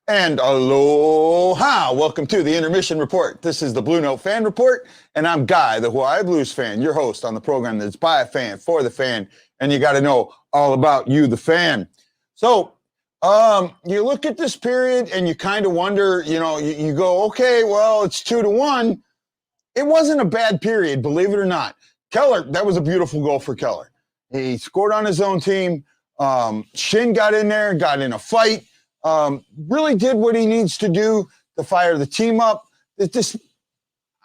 And aloha! Welcome to the Intermission Report. This is the BlueNote Fan Report, and I'm Guy, the Hawaii Blues fan, your host on the program that's by a fan, for the fan, and you got to know all about you, the fan. So, you look at this period and you kind of wonder, you go, okay, well, it's 2-1. It wasn't a bad period, believe it or not. Keller, that was a beautiful goal for Keller. He scored on his own team. Shin got in there, got in a fight. Really did what he needs to do to fire the team up.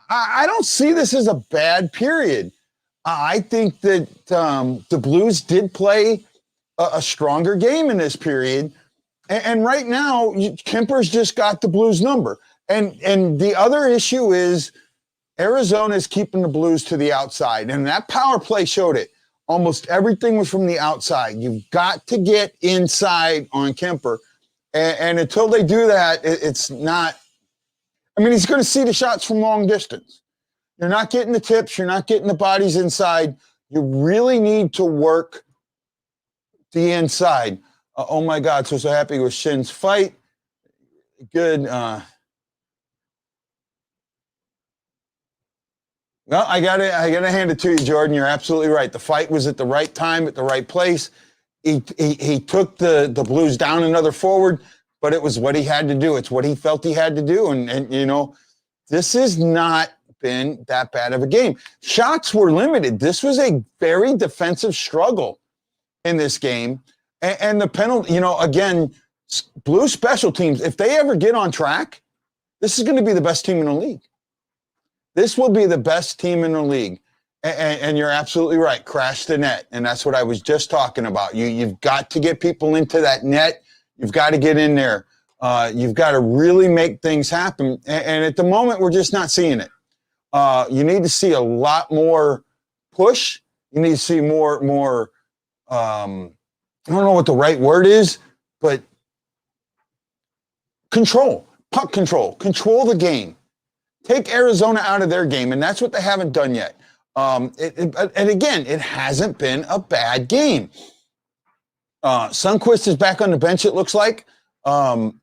I don't see this as a bad period. I think that the Blues did play a stronger game in this period. And right now, Kemper's just got the Blues number. And the other issue is Arizona is keeping the Blues to the outside. And that power play showed it. Almost everything was from the outside. You've got to get inside on Kemper. And until they do that, it's not – I mean, he's going to see the shots from long distance. You're not getting the tips. You're not getting the bodies inside. You really need to work the inside. Oh, my God, so happy with Shin's fight. Good. Well, I gotta hand it to you, Jordan. You're absolutely right. The fight was at the right time, at the right place. He took the Blues down another forward, but it was what he had to do. It's what he felt he had to do. And this has not been that bad of a game. Shots were limited. This was a very defensive struggle in this game. And the penalty, again, Blues special teams, if they ever get on track, this is going to be the best team in the league. This will be the best team in the league. And you're absolutely right. Crash the net. And that's what I was just talking about. You've got to get people into that net. You've got to get in there. You've got to really make things happen. And at the moment, we're just not seeing it. You need to see a lot more push. You need to see more I don't know what the right word is, but control, puck control the game. Take Arizona out of their game, and that's what they haven't done yet. And again, it hasn't been a bad game. Sundqvist is back on the bench, it looks like. I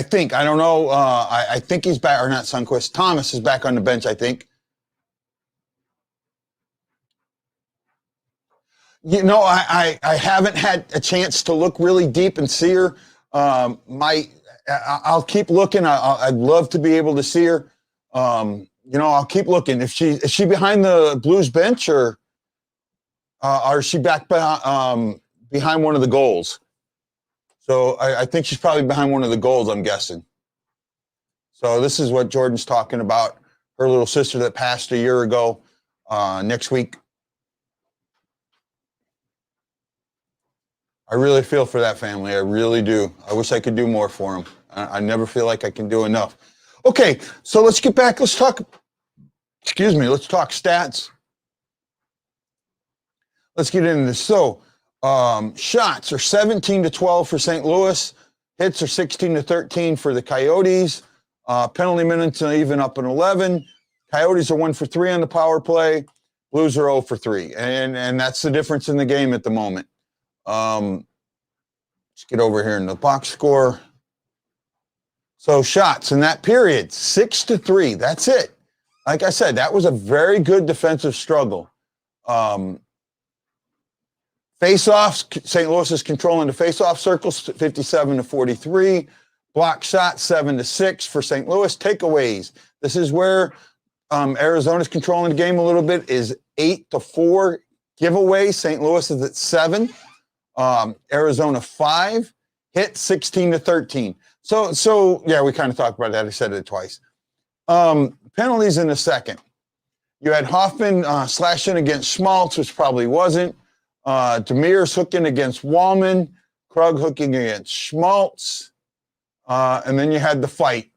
think. I don't know. I think he's back, or not Sundqvist. Thomas is back on the bench, I think. I haven't had a chance to look really deep and see her. I'll keep looking. I'd love to be able to see her. I'll keep looking. Is she behind the Blues bench, or is she back behind one of the goals? So I think she's probably behind one of the goals, I'm guessing. So this is what Jordan's talking about. Her little sister that passed a year ago, next week. I really feel for that family. I really do. I wish I could do more for them. I never feel like I can do enough. Okay, so let's get back. Let's talk stats. Let's get into this. So, shots are 17-12 for St. Louis. Hits are 16-13 for the Coyotes. Penalty minutes are even up in 11. Coyotes are 1 for 3 on the power play. Blues are 0 for 3. And that's the difference in the game at the moment. Let's get over here in the box score. So shots in that period, 6-3. That's it. Like I said, that was a very good defensive struggle. Face-offs, St. Louis is controlling the face-off circles, 57-43. Block shots, 7-6 for St. Louis. Takeaways. This is where Arizona's controlling the game a little bit, is 8-4 giveaways. St. Louis is at 7. Arizona 5. Hit 16-13. So yeah, we kind of talked about that. I said it twice. Penalties in the second. You had Hoffman slashing against Schmaltz, which probably wasn't. Demir's hooking against Wallman. Krug hooking against Schmaltz. And then you had the fight.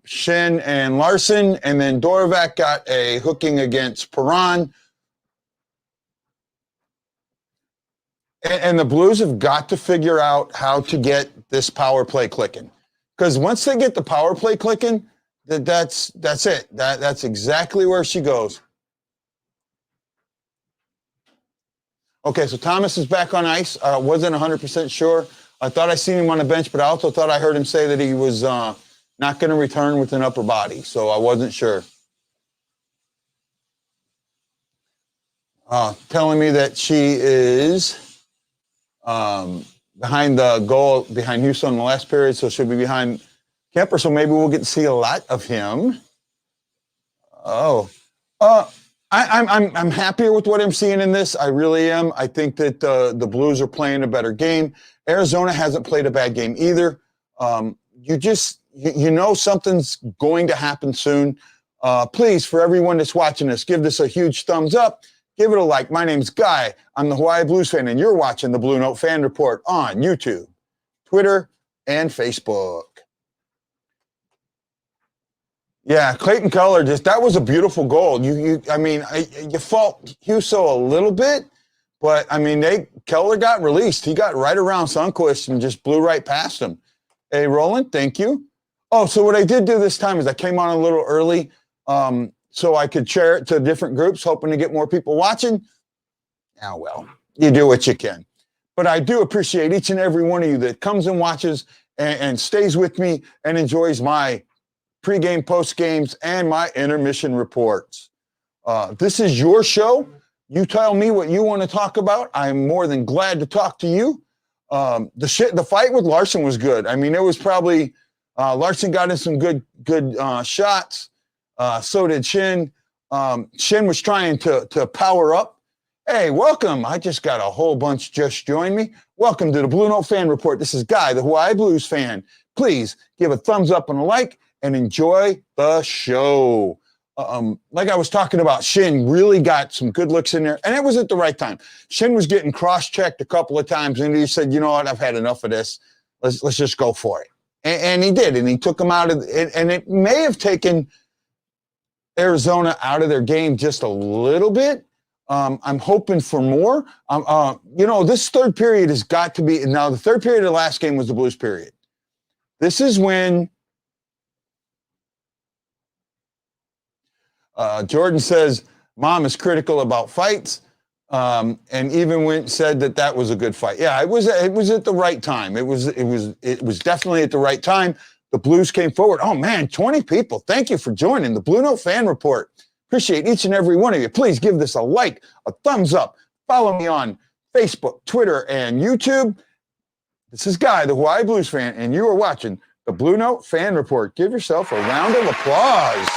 Shin and Larson. And then Dorovac got a hooking against Perron. And the Blues have got to figure out how to get this power play clicking. Because once they get the power play clicking, that's it. That's exactly where she goes. Okay, so Thomas is back on ice. Wasn't 100% sure. I thought I seen him on the bench, but I also thought I heard him say that he was not going to return with an upper body, so I wasn't sure. Telling me that she is behind the goal, behind Houston in the last period, so she'll be behind Kemper, so maybe we'll get to see a lot of him. I'm happier with what I'm seeing in this. I really am. I think that the Blues are playing a better game. Arizona hasn't played a bad game either. You know something's going to happen soon. Please, for everyone that's watching this, give this a huge thumbs up. Give it a like. My name's Guy. I'm the Hawaii Blues fan, and you're watching the Blue Note Fan Report on YouTube, Twitter, and Facebook. Yeah, Clayton Keller, that was a beautiful goal. You fault Huso a little bit, but I mean, Keller got released. He got right around Sundqvist and just blew right past him. Hey, Roland, thank you. Oh, so what I did do this time is I came on a little early, so I could share it to different groups, hoping to get more people watching. Now, well, you do what you can. But I do appreciate each and every one of you that comes and watches and stays with me and enjoys my pregame, postgames, and my intermission reports. This is your show. You tell me what you want to talk about. I'm more than glad to talk to you. The fight with Larson was good. I mean, it was probably Larson got in some good shots. So did Shin. Shin was trying to power up. Hey, welcome. I just got a whole bunch just joined me. Welcome to the Blue Note Fan Report. This is Guy, the Hawaii Blues fan. Please give a thumbs up and a like and enjoy the show. Like I was talking about, Shin really got some good looks in there, and it was at the right time. Shin was getting cross-checked a couple of times, and he said, you know what, I've had enough of this. Let's just go for it. And he did, and he took him out of it, and it may have taken Arizona out of their game just a little bit. I'm hoping for more. This third period has got to be, now the third period of the last game was the Blues period. This is when Jordan says, Mom is critical about fights, and even said that was a good fight. Yeah, it was at the right time. It was definitely at the right time. The Blues came forward. Oh man, 20 people. Thank you for joining the Blue Note Fan Report. Appreciate each and every one of you. Please give this a like, a thumbs up. Follow me on Facebook, Twitter, and YouTube. This is Guy, the Hawaii Blues fan, and you are watching the Blue Note Fan Report. Give yourself a round of applause.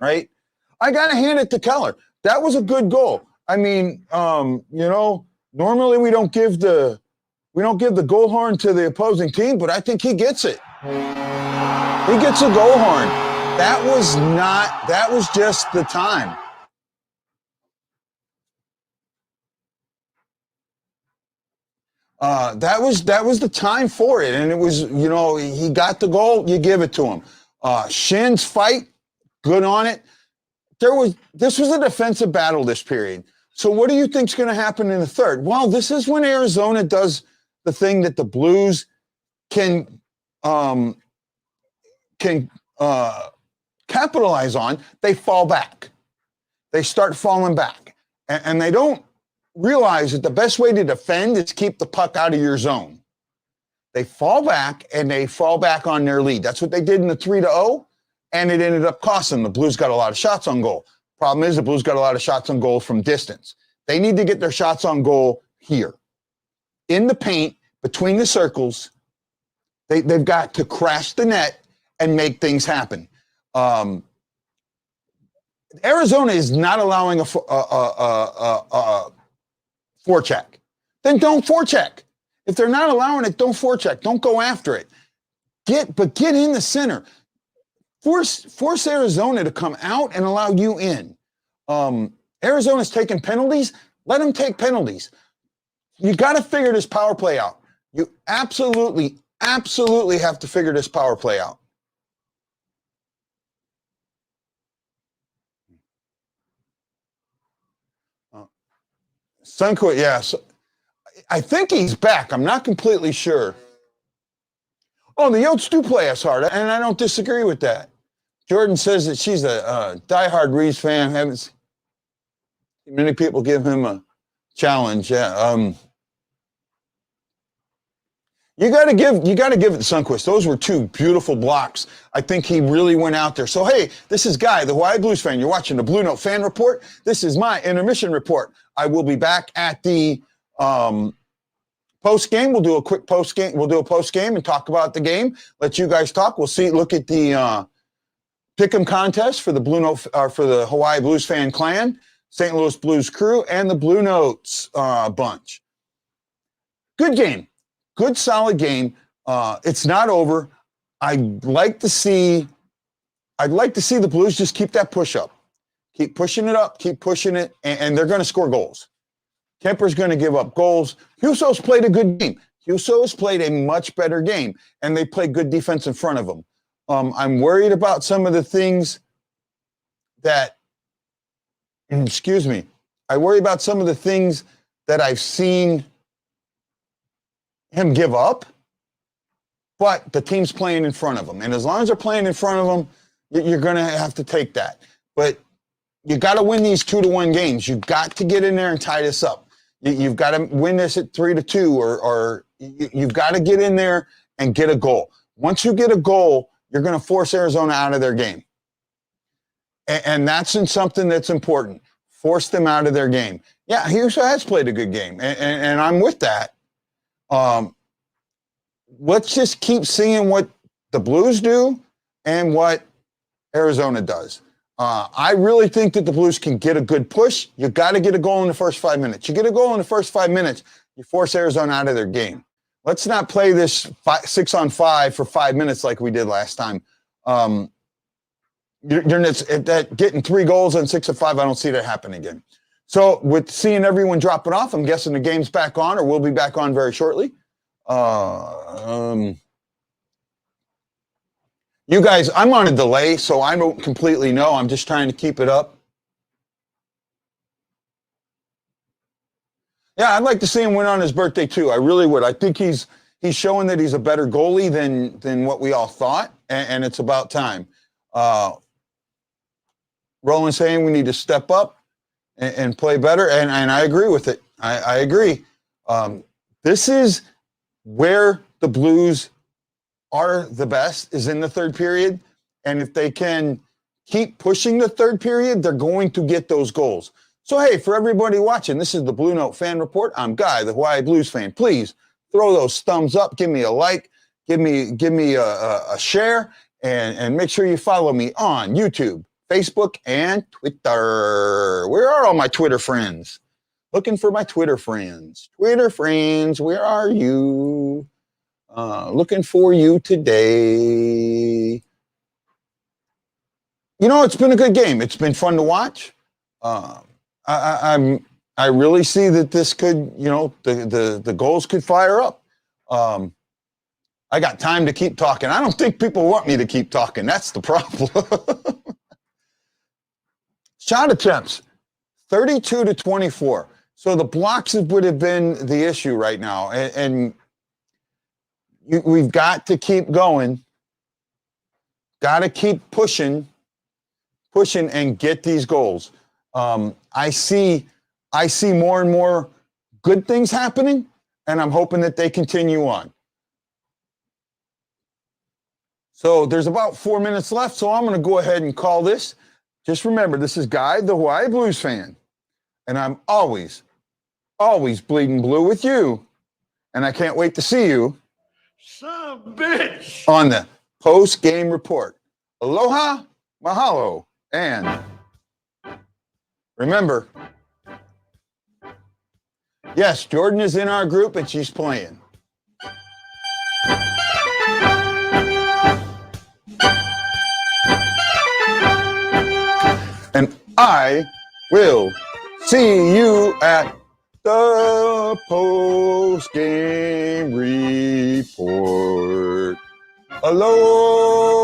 Right? I got to hand it to Keller. That was a good goal. I mean, normally we don't give the goal horn to the opposing team, but I think he gets it. He gets a goal horn. That was just the time. That was the time for it. And it was, he got the goal, you give it to him. Shin's fight, good on it. This was a defensive battle this period. So what do you think's going to happen in the third? Well, this is when Arizona does the thing that the Blues can capitalize on. They fall back. They start falling back. And they don't realize that the best way to defend is keep the puck out of your zone. They fall back, and they fall back on their lead. That's what they did in the 3-0, and it ended up costing. The Blues got a lot of shots on goal. Problem is the Blues got a lot of shots on goal from distance. They need to get their shots on goal here. In the paint, between the circles, they've got to crash the net and make things happen. Arizona is not allowing a forecheck. Then don't forecheck. If they're not allowing it, don't forecheck. Don't go after it. Get in the center. Force Arizona to come out and allow you in. Arizona's taking penalties. Let them take penalties. You got to figure this power play out. You absolutely have to figure this power play out. Sunquist, yes. I think he's back. I'm not completely sure. Oh, the Yotes do play us hard, and I don't disagree with that. Jordan says that she's a diehard Reeves fan. Haven't seen many people give him a challenge. Yeah. You got to give it to Sundquist. Those were two beautiful blocks. I think he really went out there. So, hey, this is Guy, the Hawaii Blues fan. You're watching the Blue Note Fan Report. This is my intermission report. I will be back at the post game. We'll do a quick post game. We'll do a post game and talk about the game. Let you guys talk. We'll see. Look at the pick'em contest for the Blue Note for the Hawaii Blues fan clan, St. Louis Blues crew, and the Blue Notes bunch. Good game. Good, solid game. It's not over. I'd like to see the Blues just keep that push up. Keep pushing it up, keep pushing it, and they're going to score goals. Kemper's going to give up goals. Husso's played a good game. Husso's played a much better game, and they play good defense in front of him. I'm worried about some of the things that, I worry about some of the things that I've seen him give up, but the team's playing in front of him. And as long as they're playing in front of him, you're going to have to take that. But you got to win these 2-1 games. You've got to get in there and tie this up. You've got to win this at 3-2, or you've got to get in there and get a goal. Once you get a goal, you're going to force Arizona out of their game. And that's something that's important. Force them out of their game. Yeah, he also has played a good game, and I'm with that. Let's just keep seeing what the Blues do and what Arizona does. I really think that the Blues can get a good push. You got to get a goal in the first 5 minutes. You get a goal in the first 5 minutes, you force Arizona out of their game. Let's not play this 6-on-5 for 5 minutes like we did last time. Getting 3 goals on 6-of-5, I don't see that happen again. So with seeing everyone dropping off, I'm guessing the game's back on, or will be back on very shortly. You guys, I'm on a delay, so I don't completely know. I'm just trying to keep it up. Yeah, I'd like to see him win on his birthday too. I really would. I think he's showing that he's a better goalie than what we all thought, and it's about time. Roland's saying we need to step up and play better, and I agree with it. I agree. This is where the Blues are the best, is in the third period, and if they can keep pushing the third period, they're going to get those goals. So, hey, for everybody watching, this is the Blue Note Fan Report. I'm Guy, the Hawaii Blues fan. Please throw those thumbs up, give me a like, give me a share, and make sure you follow me on YouTube, Facebook, and Twitter. Where are all my Twitter friends? Looking for my Twitter friends. Twitter friends, where are you? Looking for you today. You know, it's been a good game. It's been fun to watch. I really see that this could, the goals could fire up. I got time to keep talking. I don't think people want me to keep talking. That's the problem. Shot attempts, 32-24. So the blocks would have been the issue right now. And we've got to keep going. Got to keep pushing and get these goals. I see more and more good things happening, and I'm hoping that they continue on. So there's about 4 minutes left, so I'm going to go ahead and call this. Just remember, this is Guy, the Hawaii Blues fan, and I'm always bleeding blue with you, and I can't wait to see you, son of a bitch, on the post-game report. Aloha, mahalo, and remember, yes, Jordan is in our group and she's playing. And I will see you at the post-game report. Aloha.